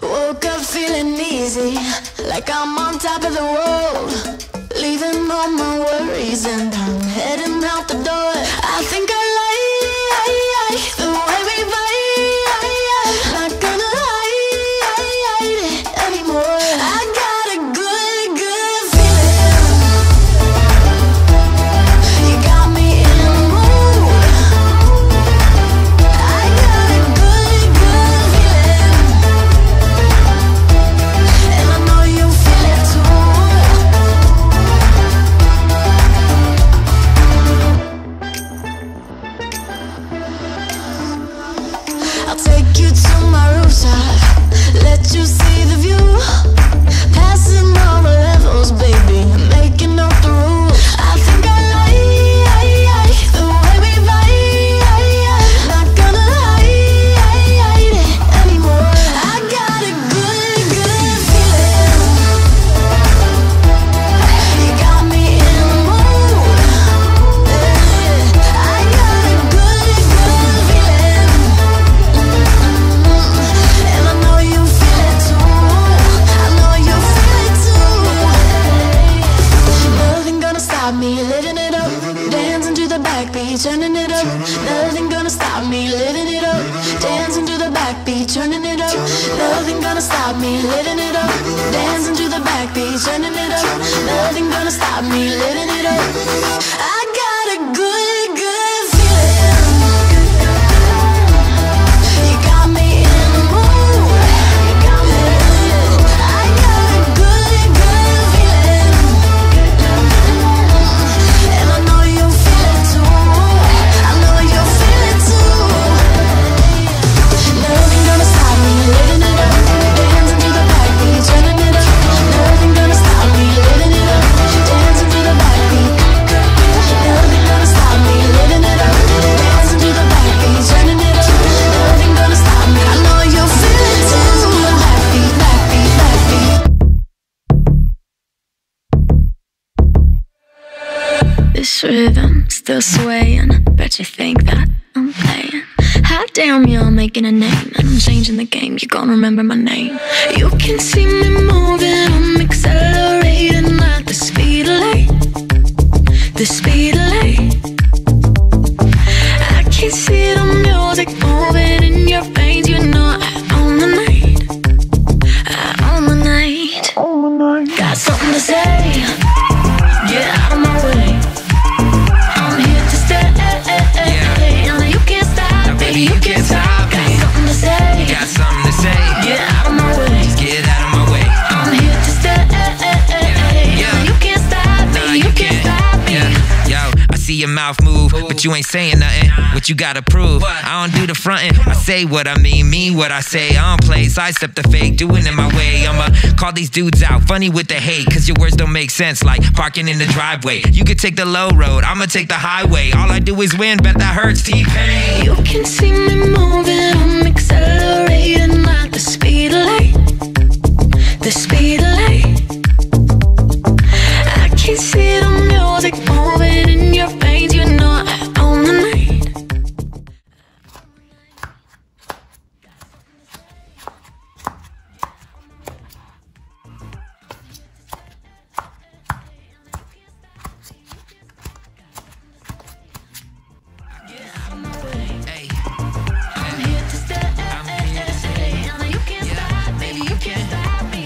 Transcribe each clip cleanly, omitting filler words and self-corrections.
Woke up feeling easy, like I'm on top of the world, leaving all my worries and I'm heading out the door. I think I like the way we vibe, not gonna hide it anymore. I got a good feeling. You got me in the mood. I got a good feeling, and I know you feel it too. I'll take you to my rooftop, let you see the view, passing all the levels, baby, making up the rules. I think I like the way we vibe, not gonna hide it anymore. I got a good feeling. You got me in the mood. I got a good feeling, and I know you feel it too. I know you feel it too. Nothing gonna stop me living it up, dancing to the backbeat, turning it up. Nothing gonna stop me living it up, dancing to the backbeat, turning it up. Nothing gonna stop me living it up, dancing to the backbeat, turning it up. Nothing gonna stop me living it up. I got a good feeling. You got me in the mood. I got a good feeling, and I know you feel it too. I know you feel it too. Nothing gonna stop me living it up, dancing to the backbeat, turning it up. Nothing gonna stop me living it up, dancing to the backbeat. Nothing gonna stop me living it up, dancing to the backbeat, turning it up. Nothing gonna stop me. I know you feel it too. Backbeat, backbeat, backbeat. This rhythm still swaying, bet you think that I'm playing. Hot damn, you're making a name, and I'm changing the game, you're gonna remember my name. You can see me moving, I'm accelerating at the speed of light, the speed of light. I can see the music moving in your veins, you know I own the night, I own the night. Got something to say, get out of my way. I'm here to stay, and you can't stop, baby, you can't stop me. Got something to say, get out of my way. Get out of my way. I'm here to stay, and you can't stop me, you can't stop me. Yo, I see your mouth move, but you ain't saying nothing. What you gotta prove? I don't do the frontin'. I say what I mean what I say. I don't play, sidestep the fake, doing it my way. I'ma call these dudes out, funny with the hate, cause your words don't make sense, like parking in the driveway. You could take the low road, I'ma take the highway. All I do is win, bet that hurts, T-Pain. You can see me moving, I'm accelerating at the speed of light, the speed of light. I can see the music moving in your veins, you know I own the night. Hey, I'm here to stay, and you can't stop, baby, you can't stop me.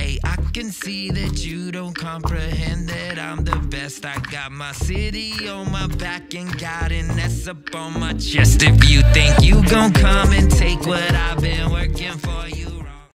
hey, I can see that you don't comprehend that I'm the best. I got my city on my back and got an S up on my chest. If you think you gon' come and take what I've been working for, you